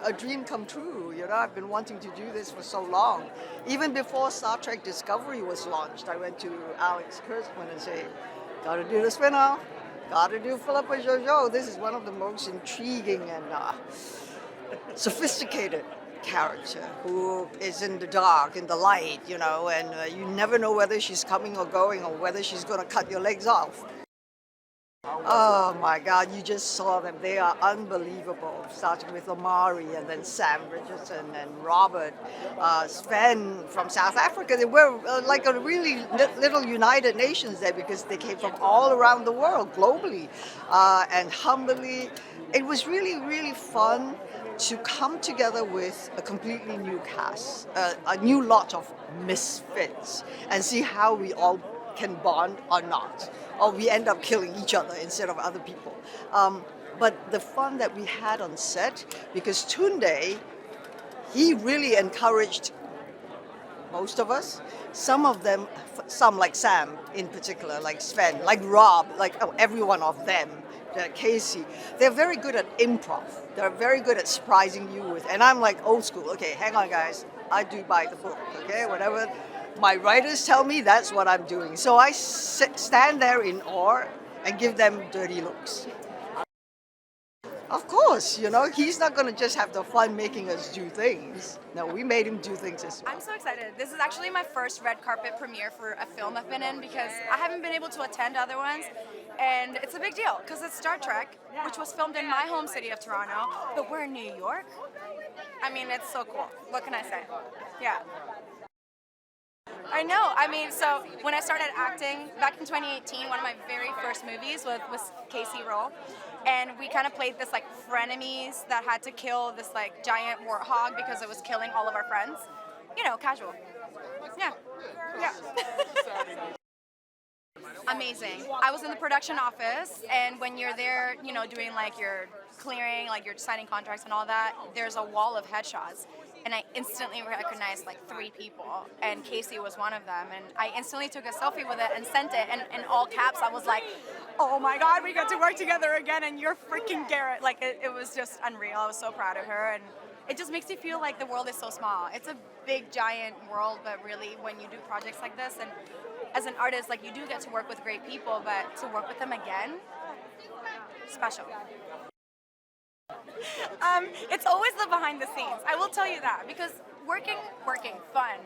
A dream come true. You know, I've been wanting to do this for so long. Even before Star Trek Discovery was launched, I went to Alex Kurtzman and said, gotta do the spin-off, gotta do Philippa Georgiou. This is one of the most intriguing and sophisticated character who is in the dark, in the light, you know, and you never know whether she's coming or going or whether she's gonna cut your legs off. Oh my God, you just saw them. They are unbelievable, starting with Omari and then Sam Richardson and Robert, Sven from South Africa. They were like a really little United Nations there because they came from all around the world, globally. And Humberly, it was really, really fun to come together with a completely new cast, a new lot of misfits, and see how we all can bond or not, or we end up killing each other instead of other people. But the fun that we had on set, because Tunde, he really encouraged most of us. Some of them, some like Sam in particular, like Sven, like Rob, like every one of them, Kacey, they're very good at improv. They're very good at surprising you with, and I'm like old school. Okay, hang on guys, I do by the book, okay, whatever my writers tell me, that's what I'm doing. So I stand there in awe and give them dirty looks. Of course, you know, he's not going to just have the fun making us do things. No, we made him do things as well. I'm so excited. This is actually my first red carpet premiere for a film I've been in because I haven't been able to attend other ones. And it's a big deal because it's Star Trek, which was filmed in my home city of Toronto, but we're in New York. I mean, it's so cool. What can I say? Yeah. I know. I mean, so when I started acting back in 2018, one of my very first movies was Kacey Rohl, and we kind of played this like frenemies that had to kill this like giant warthog because it was killing all of our friends. You know, casual. Yeah. Yeah. Amazing. I was in the production office, and when you're there, you know, doing like your clearing, like you're signing contracts and all that, there's a wall of headshots. And I instantly recognized like 3 people, and Kacey was one of them. And I instantly took a selfie with it and sent it, and in all caps, I was like, oh my God, we get to work together again, and you're freaking Garrett. Like, it was just unreal. I was so proud of her, and it just makes you feel like the world is so small. It's a big, giant world, but really, when you do projects like this, and as an artist, like, you do get to work with great people, but to work with them again, special. It's always the behind the scenes. I will tell you that, because working, fun.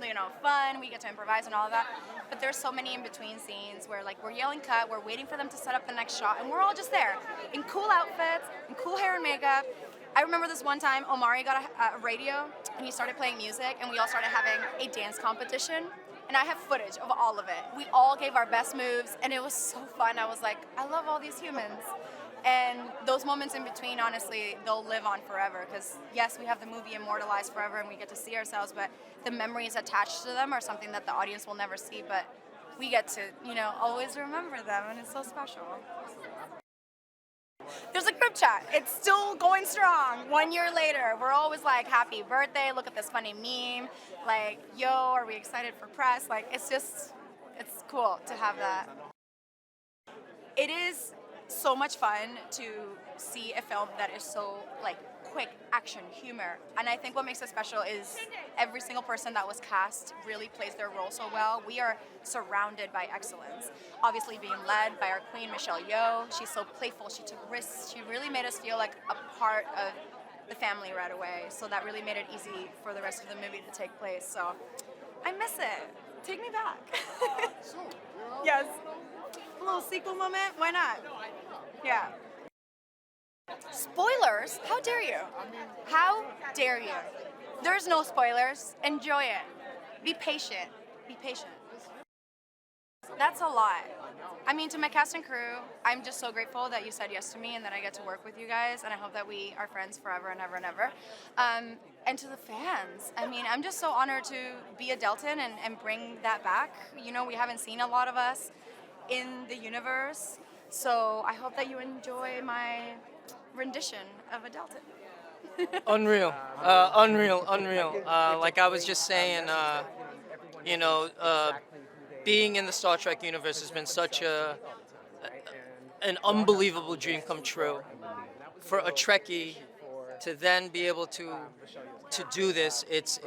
You know, fun, we get to improvise and all of that. But there's so many in between scenes where like we're yelling cut, we're waiting for them to set up the next shot, and we're all just there in cool outfits, in cool hair and makeup. I remember this one time, Omari got a radio and he started playing music, and we all started having a dance competition. And I have footage of all of it. We all gave our best moves, and it was so fun. I was like, I love all these humans. And those moments in between, honestly, they'll live on forever, because yes, we have the movie immortalized forever and we get to see ourselves, but the memories attached to them are something that the audience will never see, but we get to, you know, always remember them, and it's so special. There's a group chat. It's still going strong. 1 year later, we're always like, happy birthday, look at this funny meme, like, yo, are we excited for press? Like, it's cool to have that. It is so much fun to see a film that is so like quick action humor, and I think what makes it special is every single person that was cast really plays their role so well. We are surrounded by excellence, obviously being led by our queen Yeoh. She's so playful, she took risks, she really made us feel like a part of the family right away, so that really made it easy for the rest of the movie to take place. So I miss it. Take me back. Yes. A little sequel moment? Why not? Yeah. Spoilers? How dare you? How dare you? There's no spoilers. Enjoy it. Be patient. Be patient. That's a lot. I mean, to my cast and crew, I'm just so grateful that you said yes to me and that I get to work with you guys, and I hope that we are friends forever and ever and ever. And to the fans, I mean, I'm just so honored to be a Deltan and bring that back. You know, we haven't seen a lot of us in the universe, so I hope that you enjoy my rendition of a Deltan. Unreal, unreal. Like I was just saying, you know, being in the Star Trek universe has been such an unbelievable dream come true. For a Trekkie to then be able to do this, it's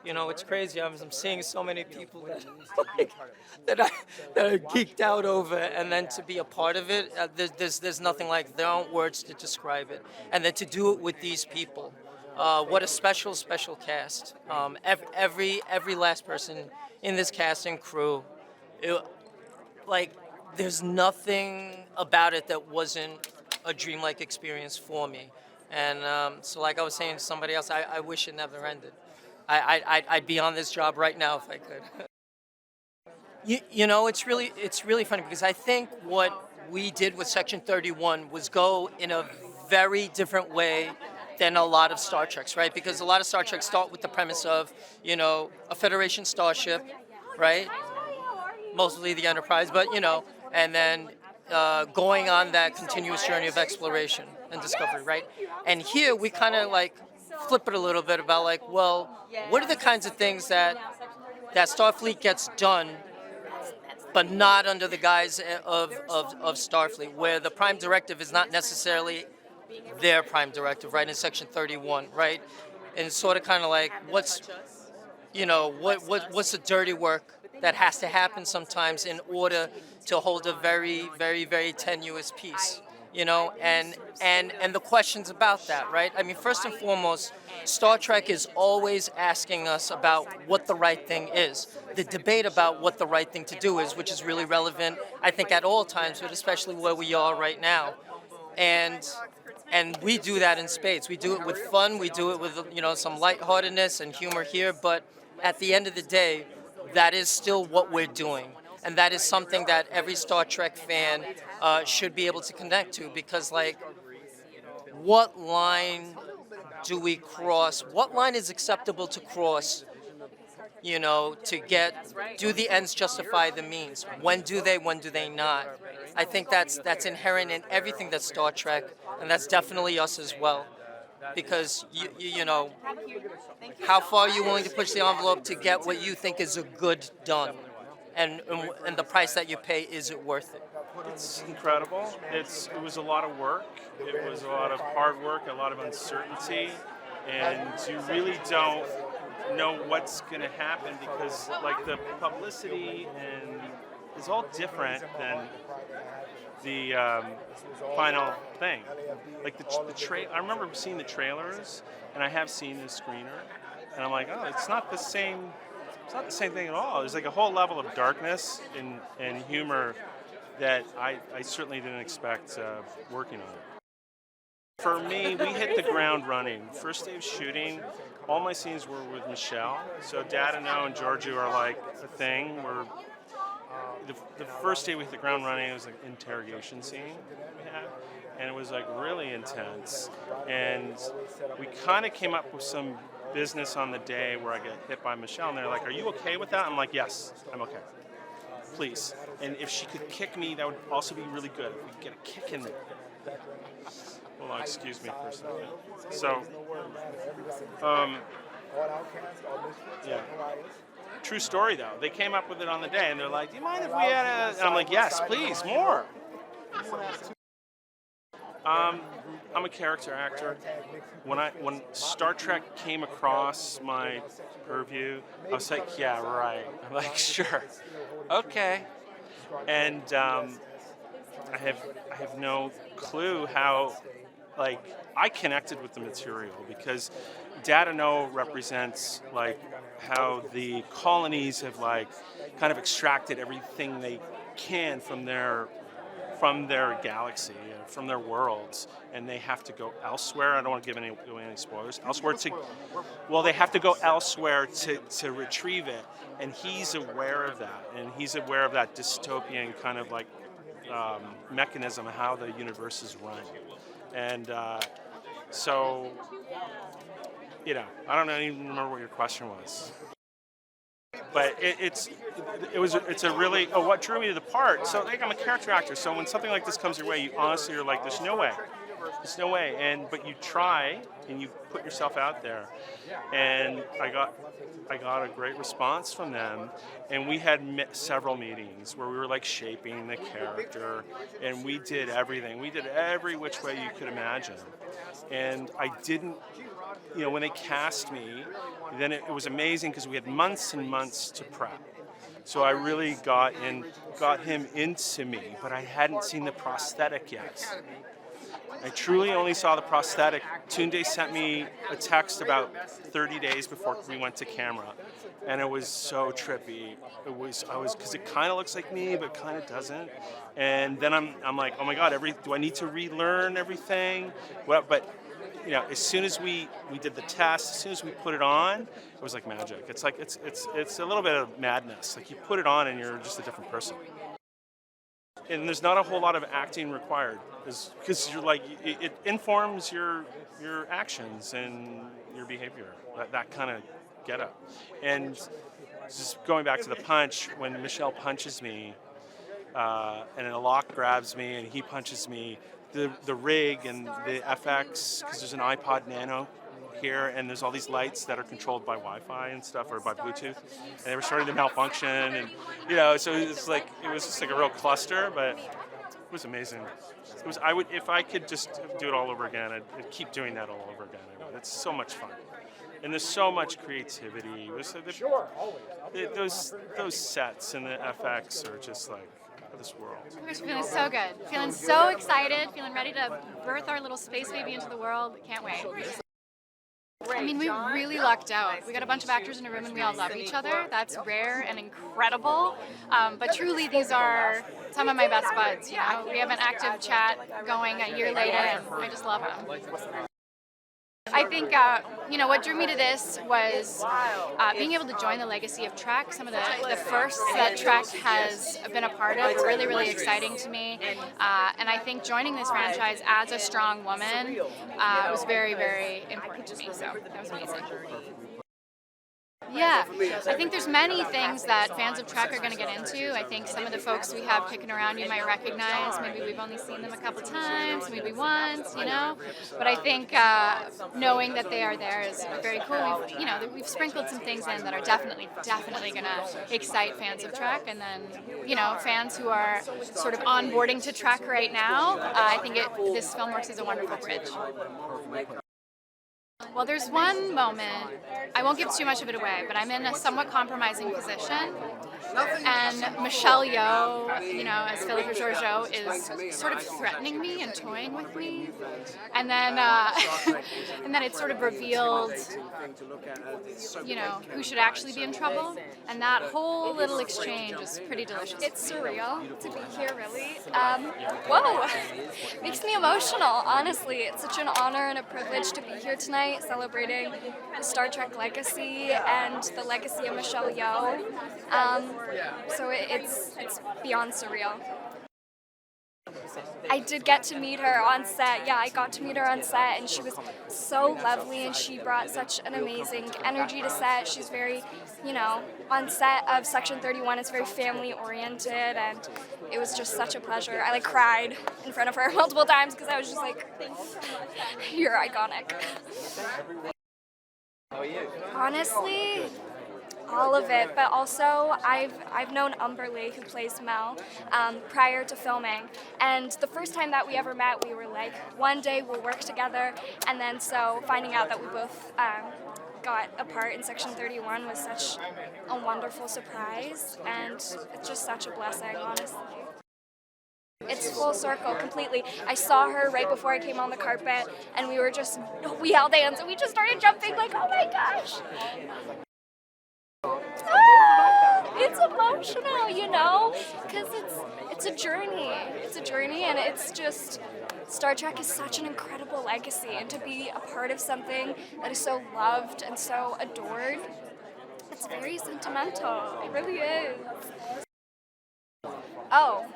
you know, it's crazy. I'm seeing so many people that like, that are geeked out over, and then to be a part of it, there's nothing like, there aren't words to describe it, and then to do it with these people. What a special cast. Every last person in this cast and crew, like, there's nothing about it that wasn't a dreamlike experience for me. And so, like I was saying to somebody else, I wish it never ended. I'd be on this job right now if I could. You know, it's really funny because I think what we did with Section 31 was go in a very different way than a lot of Star Treks, right? Because a lot of Star Treks start with the premise of, you know, a Federation starship, right? Mostly the Enterprise, but, you know, and then going on that continuous journey of exploration and discovery, right? And here we kind of like flip it a little bit about like, well, what are the kinds of things that Starfleet gets done, but not under the guise of Starfleet, where the Prime Directive is not necessarily their Prime Directive, right, in Section 31, right? And it's sort of kind of like, what's the dirty work that has to happen sometimes in order to hold a very, very, very tenuous peace, you know, and the questions about that, right? I mean, first and foremost, Star Trek is always asking us about what the right thing is. The debate about what the right thing to do is, which is really relevant, I think, at all times, but especially where we are right now. And we do that in spades. We do it with fun. We do it with, you know, some lightheartedness and humor here. But at the end of the day, that is still what we're doing. And that is something that every Star Trek fan should be able to connect to. Because, like, what line do we cross? What line is acceptable to cross, you know, do the ends justify the means? When do they not? I think that's inherent in everything that's Star Trek, and that's definitely us as well. Because, you know, how far are you willing to push the envelope to get what you think is a good done? And the price that you pay, is it worth it? It's incredible. It was a lot of work. It was a lot of hard work, a lot of uncertainty, and you really don't know what's going to happen because, like, the publicity is all different than the final thing. Like I remember seeing the trailers, and I have seen the screener, and I'm like, oh, it's not the same. It's not the same thing at all. There's like a whole level of darkness and humor that I certainly didn't expect working on it. For me, we hit the ground running. First day of shooting, all my scenes were with Michelle. So Dada Noe and Georgiou are like a thing. The first day we hit the ground running, it was like an interrogation scene we had, and it was like really intense. And we kind of came up with some business on the day where I get hit by Michelle, and they're like, "Are you okay with that?" I'm like, "Yes, I'm okay. Please." And if she could kick me, that would also be really good. If we could get a kick in there. Hold on, excuse me for a second. So, yeah. True story, though. They came up with it on the day, and they're like, "Do you mind if we had a..." And I'm like, "Yes, please, more." I'm a character actor. When Star Trek came across my purview, I was like, "Yeah, right." I'm like, "Sure, okay." And I have no clue how, like, I connected with the material because Dada Noe represents, like, the colonies have like kind of extracted everything they can from their galaxy, from their worlds, and they have to go elsewhere. I don't want to give any spoilers. They have to go elsewhere to retrieve it, and he's aware of that, and he's aware of that dystopian kind of like mechanism of how the universe is run, and so I don't even remember what your question was. But it's a really what drew me to the part. So like I'm a character actor. So when something like this comes your way, you're like, there's no way, but you try and you put yourself out there. And I got a great response from them, and we had several meetings where we were like shaping the character, and we did everything. We did every which way you could imagine, and I didn't. When they cast me, then it was amazing because we had months and months to prep. So I really got him into me, but I hadn't seen the prosthetic yet. I truly only saw the prosthetic. Tunde sent me a text about 30 days before we went to camera, and it was so trippy. Because it kind of looks like me, but kind of doesn't. And then I'm like, oh my God, do I need to relearn everything? But as soon as we did the test, as soon as we put it on, it was like magic. It's like it's a little bit of madness. Like you put it on and you're just a different person. And there's not a whole lot of acting required, because you're like it informs your actions and your behavior. That kind of get up. And just going back to the punch, when Michelle punches me, and Alok grabs me and he punches me. The rig and the FX, because there's an iPod Nano here, and there's all these lights that are controlled by Wi-Fi and stuff, or by Bluetooth, and they were starting to malfunction, and so it was just like a real cluster, but it was amazing. If I could just do it all over again, I'd keep doing that all over again. It's so much fun, and there's so much creativity. Those sets and the FX are just like this world. We're feeling so good, feeling so excited, feeling ready to birth our little space baby into the world. Can't wait. I mean, we really lucked out. We got a bunch of actors in a room and we all love each other. That's rare and incredible. But truly, these are some of my best buds. We have an active chat going a year later, and I just love them. I think, what drew me to this was being able to join the legacy of Trek. Some of the firsts that Trek has been a part of were really, really exciting to me. And I think joining this franchise as a strong woman was very, very important to me. So that was amazing. Yeah, I think there's many things that fans of Trek are going to get into. I think some of the folks we have kicking around you might recognize. Maybe we've only seen them a couple times, maybe once, But I think knowing that they are there is very cool. We've sprinkled some things in that are definitely going to excite fans of Trek. And then, fans who are sort of onboarding to Trek right now, I think this film works as a wonderful bridge. Well, there's one moment, I won't give too much of it away, but I'm in a somewhat compromising position, and Michelle Yeoh, as Philippa Georgiou, is sort of threatening me and toying with me, and then it's sort of revealed, who should actually be in trouble, and that whole little exchange is pretty delicious. It's surreal to be here, really. Whoa! Makes me emotional, honestly. It's such an honor and a privilege to be here tonight, celebrating the Star Trek legacy and the legacy of Michelle Yeoh. So it's beyond surreal. I did get to meet her on set. Yeah, I got to meet her on set, and she was so lovely, and she brought such an amazing energy to set. She's very, on set of Section 31, it's very family-oriented, and it was just such a pleasure. I, cried in front of her multiple times because I was just like, you're iconic. Honestly, all of it, but also I've known Humberly, who plays Melle, prior to filming, and the first time that we ever met, we were like, one day we'll work together, and then so finding out that we both got a part in Section 31 was such a wonderful surprise, and it's just such a blessing, honestly. It's full circle, completely. I saw her right before I came on the carpet, and we held hands, and we just started jumping like, oh my gosh! it's emotional, you know, because it's a journey. It's a journey, and it's just Star Trek is such an incredible legacy, and to be a part of something that is so loved and so adored, it's very sentimental. It really is. Oh,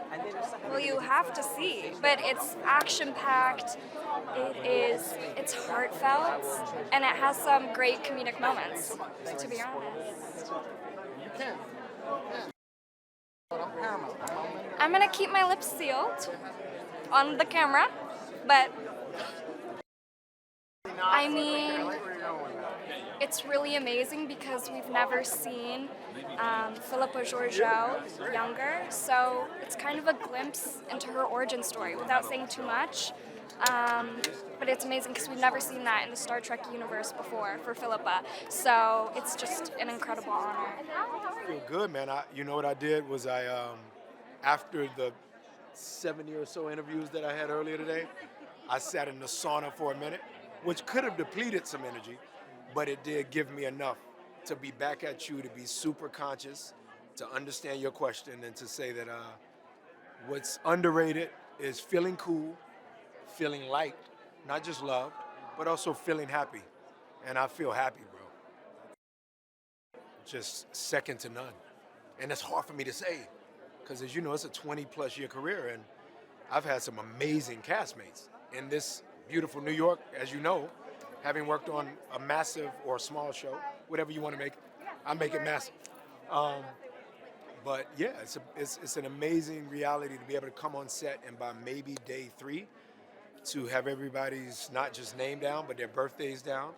well, you have to see, but it's action-packed. It's heartfelt, and it has some great comedic moments, to be honest. I'm gonna keep my lips sealed on the camera, but I mean, it's really amazing because we've never seen Philippa Georgiou younger, so it's kind of a glimpse into her origin story without saying too much. But it's amazing because we've never seen that in the Star Trek universe before for Philippa, so it's just an incredible honor. I feel good, man. You know what I did was after the 70 or so interviews that I had earlier today, I sat in the sauna for a minute, which could have depleted some energy, but it did give me enough to be back at you, to be super conscious, to understand your question, and to say that what's underrated is feeling cool, feeling liked, not just loved, but also feeling happy. And I feel happy, bro. Just second to none. And it's hard for me to say, because as you know, it's a 20-plus year career, and I've had some amazing castmates in this beautiful New York, as you know, having worked on a massive or a small show, whatever you want to make it, I make it massive. But yeah, it's an amazing reality to be able to come on set and by maybe day 3, to have everybody's not just name down, but their birthdays down,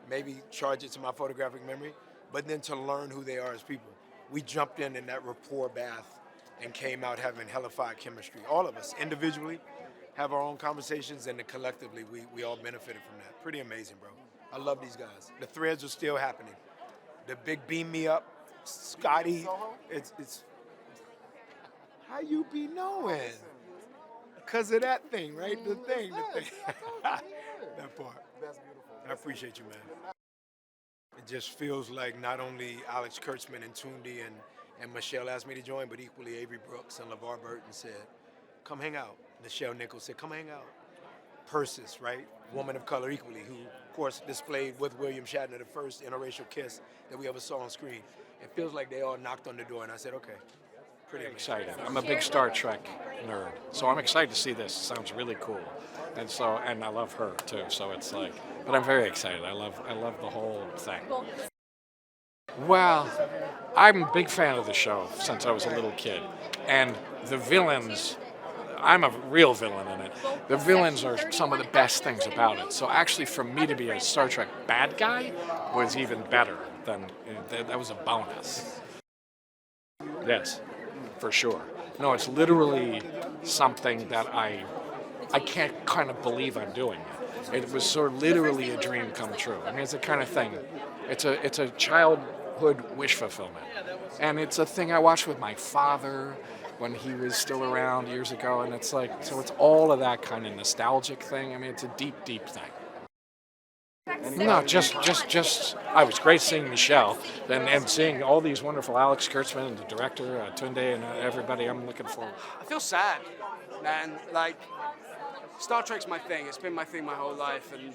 maybe charge it to my photographic memory, but then to learn who they are as people. We jumped in that rapport bath and came out having hellified chemistry. All of us, individually, have our own conversations, and then collectively, we all benefited from that. Pretty amazing, bro. I love these guys. The threads are still happening. The big beam me up, Scotty, it's how you be knowing? Because of that thing, right? The thing. That part. That's beautiful. I appreciate you, man. It just feels like not only Alex Kurtzman and Tundi and Michelle asked me to join, but equally Avery Brooks and LeVar Burton said, come hang out. Nichelle Nichols said, come hang out. Persis, right? Woman of color equally, who, of course, displayed with William Shatner the first interracial kiss that we ever saw on screen. It feels like they all knocked on the door, and I said, okay. Pretty excited. I'm a big Star Trek nerd, so I'm excited to see this. It sounds really cool, and I love her too. So it's like, but I'm very excited. I love the whole thing. Well, I'm a big fan of the show since I was a little kid, and the villains. I'm a real villain in it. The villains are some of the best things about it. So actually, for me to be a Star Trek bad guy was even better than that was a bonus. Yes. For sure. No, it's literally something that I can't kind of believe I'm doing it. It was sort of literally a dream come true. I mean, it's the kind of thing. It's a childhood wish fulfillment, and it's a thing I watched with my father when he was still around years ago, and it's like, so it's all of that kind of nostalgic thing. I mean, it's a deep, deep thing. No, just, I was great seeing Michelle and seeing all these wonderful Alex Kurtzman and the director, Tunde, and everybody. I'm looking forward. I feel sad, man. Like, Star Trek's my thing. It's been my thing my whole life, and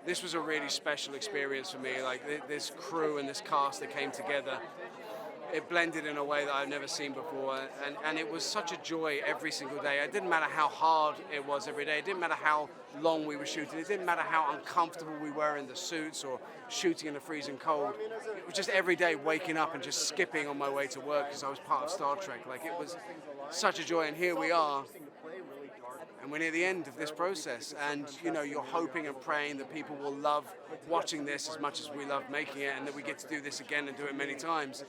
this was a really special experience for me. Like, this crew and this cast that came together, it blended in a way that I've never seen before, and it was such a joy every single day. It didn't matter how hard it was every day. It didn't matter how long we were shooting. It didn't matter how uncomfortable we were in the suits or shooting in the freezing cold. It was just every day waking up and just skipping on my way to work because I was part of Star Trek. Like, it was such a joy, and here we are. And we're near the end of this process, and you know, you're hoping and praying that people will love watching this as much as we love making it, and that we get to do this again and do it many times.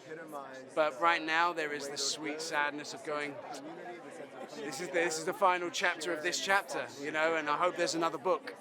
But right now, there is this sweet sadness of going, this is the final chapter of this chapter, you know, and I hope there's another book.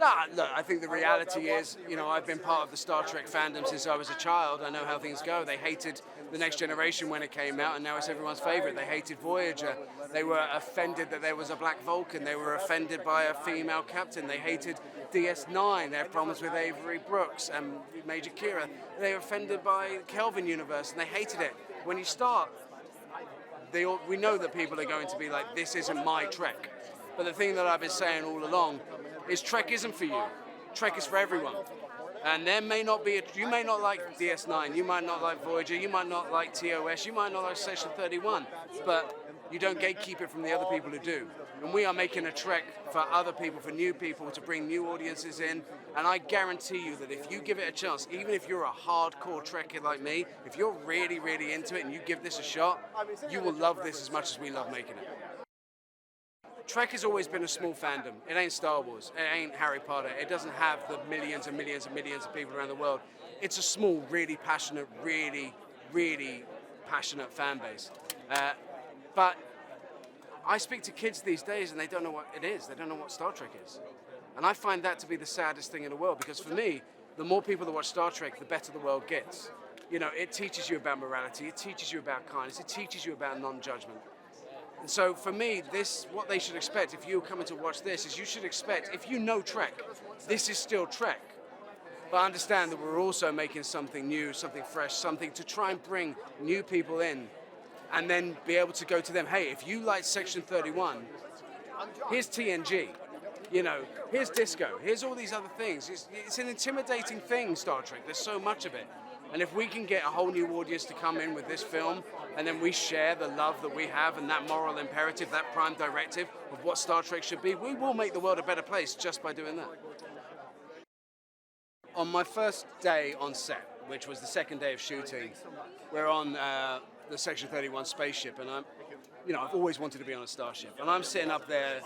Nah, look, I think the reality is, you know, I've been part of the Star Trek fandom since I was a child. I know how things go. They hated The Next Generation when it came out, and now it's everyone's favorite. They hated Voyager. They were offended that there was a black Vulcan. They were offended by a female captain. They hated DS9. They have problems with Avery Brooks and Major Kira. They were offended by Kelvin Universe, and they hated it. When you start, we know that people are going to be like, this isn't my Trek. But the thing that I've been saying all along is Trek isn't for you. Trek is for everyone. And there may not be, you may not like DS9, you might not like Voyager, you might not like TOS, you might not like Section 31, but you don't gatekeep it from the other people who do. And we are making a Trek for other people, for new people, to bring new audiences in. And I guarantee you that if you give it a chance, even if you're a hardcore Trekkie like me, if you're really, really into it and you give this a shot, you will love this as much as we love making it. Trek has always been a small fandom. It ain't Star Wars. It ain't Harry Potter. It doesn't have the millions and millions and millions of people around the world. It's a small, really passionate, really, really passionate fan base. But I speak to kids these days and they don't know what it is. They don't know what Star Trek is. And I find that to be the saddest thing in the world, because for me, the more people that watch Star Trek, the better the world gets. You know, it teaches you about morality. It teaches you about kindness. It teaches you about non-judgment. And so for me, what they should expect if you're coming to watch this is you should expect, if you know Trek, this is still Trek. But understand that we're also making something new, something fresh, something to try and bring new people in and then be able to go to them, hey, if you like Section 31, here's TNG. You know, here's disco, here's all these other things. It's an intimidating thing, Star Trek. There's so much of it. And if we can get a whole new audience to come in with this film, and then we share the love that we have and that moral imperative, that prime directive of what Star Trek should be, we will make the world a better place just by doing that. On my first day on set, which was the second day of shooting, we're on the Section 31 spaceship, and I've always wanted to be on a starship. And I'm sitting up there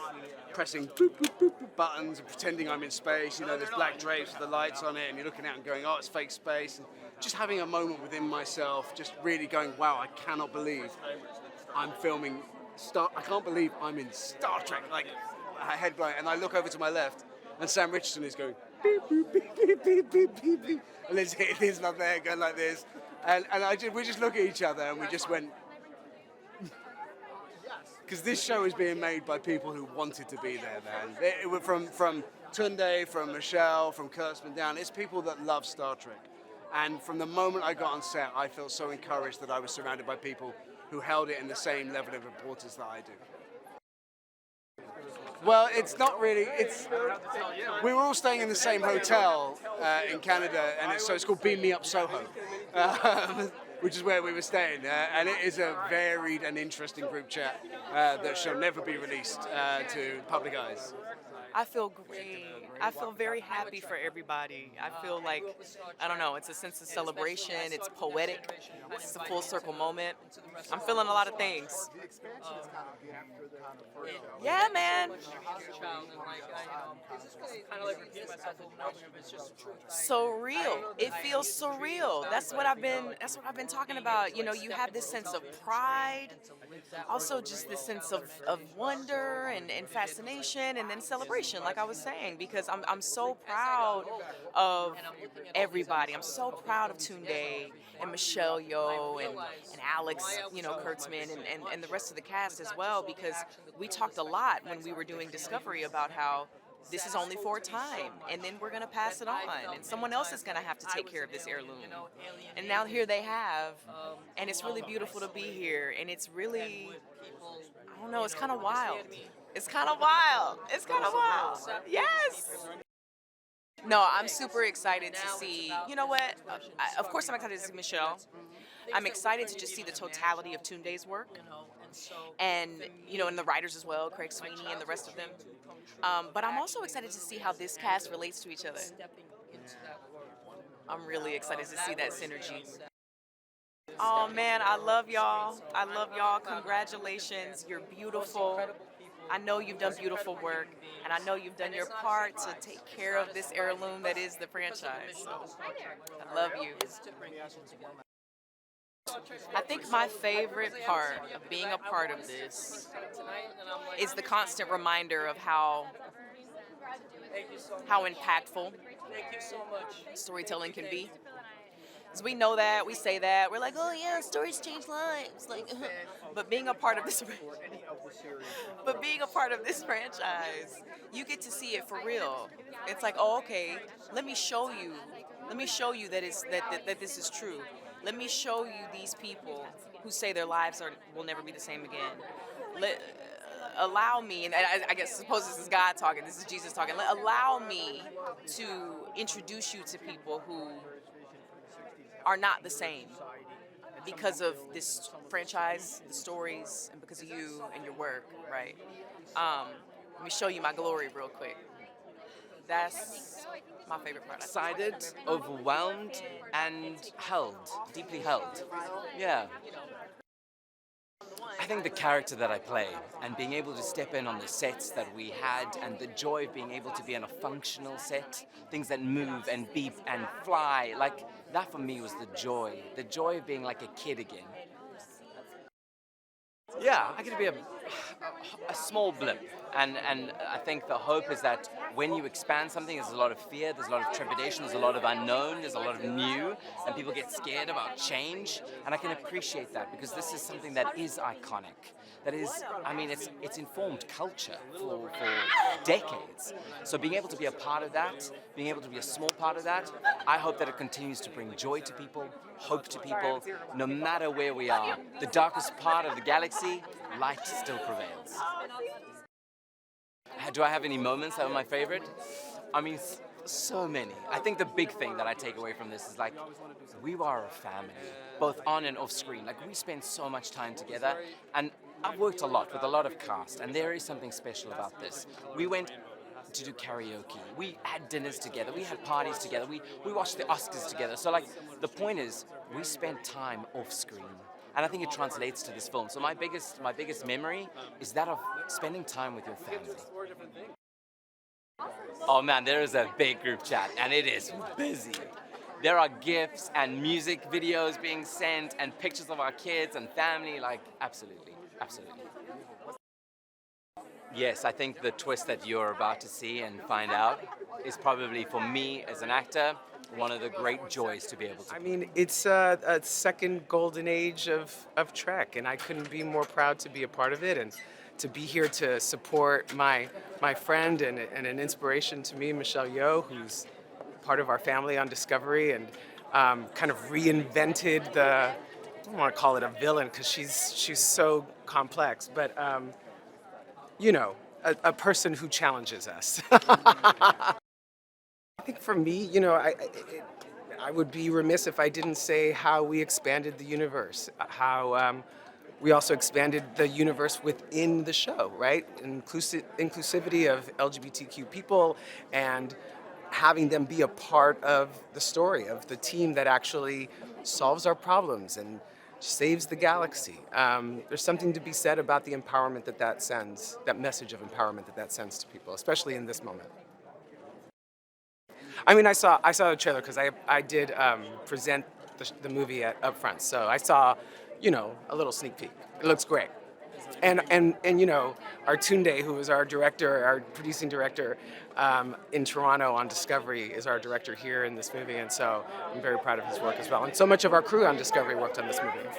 pressing boop, boop, boop, boop buttons and pretending I'm in space. You know, there's black drapes with the lights on it, and you're looking out and going, oh, it's fake space. And just having a moment within myself, just really going, wow, I cannot believe I'm filming I can't believe I'm in Star Trek. Like, head blown. And I look over to my left, and Sam Richardson is going, beep, boop, beep, beep, beep, beep, beep, beep. And Liz up there going like this. And we just look at each other, and we just went, because this show is being made by people who wanted to be there, man. From Tunde, from Michelle, from Kurtzman down, it's people that love Star Trek. And from the moment I got on set, I felt so encouraged that I was surrounded by people who held it in the same level of importance that I do. Well, it's not really, we were all staying in the same hotel in Canada, and it's called Beam Me Up Soho. Which is where we were staying, and it is a varied and interesting group chat that shall never be released to public eyes. I feel great. I feel very happy for everybody. I feel like, I don't know, it's a sense of celebration, it's poetic, it's a full circle moment. I'm feeling a lot of things. Yeah, man. Surreal. It feels surreal. That's what I've been talking about. You know, you have this sense of pride, also just this sense of wonder and fascination, and then celebration, like I was saying, because I'm so proud of everybody. I'm so proud of Tunde and Michelle Yeoh and Alex, you know, Kurtzman and the rest of the cast as well, because we talked a lot when we were doing Discovery about how this is only for a time, and then we're going to pass it on, and someone else is going to have to take care of this heirloom. And now here they have, and it's really beautiful to be here, and it's really, I don't know, it's kind of wild. It's kind of wild. It's kind of wild. Yes. No, I'm super excited to see, you know what, of course I'm excited to see Michelle. I'm excited to just see the totality of Tunde's work, and, you know, and the writers as well, Craig Sweeney and the rest of them. But I'm also excited to see how this cast relates to each other. I'm really excited to see that synergy. Oh man, I love y'all. I love y'all. Congratulations. You're beautiful. I know you've done beautiful work, and I know you've done your part to take care of this heirloom that is the franchise. So, I love you. I think my favorite part of being a part of this is the constant reminder of how how impactful Thank you so much. storytelling can be. Because we know that, we say that, we're like, oh yeah, stories change lives. Like, but being a part of this, franchise, you get to see it for real. It's like, oh, okay, let me show you that that this is true. Let me show you these people who say their lives will never be the same again. Allow me, and I guess suppose this is God talking, this is Jesus talking. Allow me to introduce you to people who are not the same because of this franchise, the stories, and because of you and your work, right? Let me show you my glory real quick. That's my favorite part. Excited, overwhelmed, and held, deeply held. Yeah. I think the character that I play and being able to step in on the sets that we had and the joy of being able to be on a functional set, things that move and beep and fly, like that for me was the joy of being like a kid again. Yeah, I get to be a small blip, and I think the hope is that when you expand something, there's a lot of fear, there's a lot of trepidation, there's a lot of unknown, there's a lot of new, and people get scared about change, and I can appreciate that because this is something that is iconic. That is, I mean, it's informed culture for decades. So being able to be a part of that, being able to be a small part of that, I hope that it continues to bring joy to people, hope to people, no matter where we are. The darkest part of the galaxy, light still prevails. Do I have any moments that are my favorite? I mean, so many. I think the big thing that I take away from this is like, we are a family, both on and off screen. Like, we spend so much time together, and I've worked a lot with a lot of cast, and there is something special about this. We went to do karaoke, we had dinners together, we had parties together, we watched the Oscars together. So like, the point is, we spent time off screen. And I think it translates to this film. So my biggest memory is that of spending time with your family. Oh man, there is a big group chat, and it is busy. There are GIFs and music videos being sent and pictures of our kids and family, like absolutely, absolutely. Yes, I think the twist that you're about to see and find out is probably, for me as an actor, one of the great joys to be able to. I mean, it's a second golden age of Trek, and I couldn't be more proud to be a part of it and to be here to support my friend and an inspiration to me, Michelle Yeoh, who's part of our family on Discovery, and kind of reinvented the, I don't want to call it a villain because she's so complex, but you know, a person who challenges us. I think for me, you know, I would be remiss if I didn't say how we expanded the universe, how we also expanded the universe within the show, right? Inclusivity of LGBTQ people and having them be a part of the story, of the team that actually solves our problems and saves the galaxy. There's something to be said about the empowerment that sends, that message of empowerment that sends to people, especially in this moment. I mean, I saw the trailer because I did present the movie at Upfront, so I saw, you know, a little sneak peek. It looks great. And you know, our Tunde, who is our director, our producing director in Toronto on Discovery, is our director here in this movie, and so I'm very proud of his work as well. And so much of our crew on Discovery worked on this movie.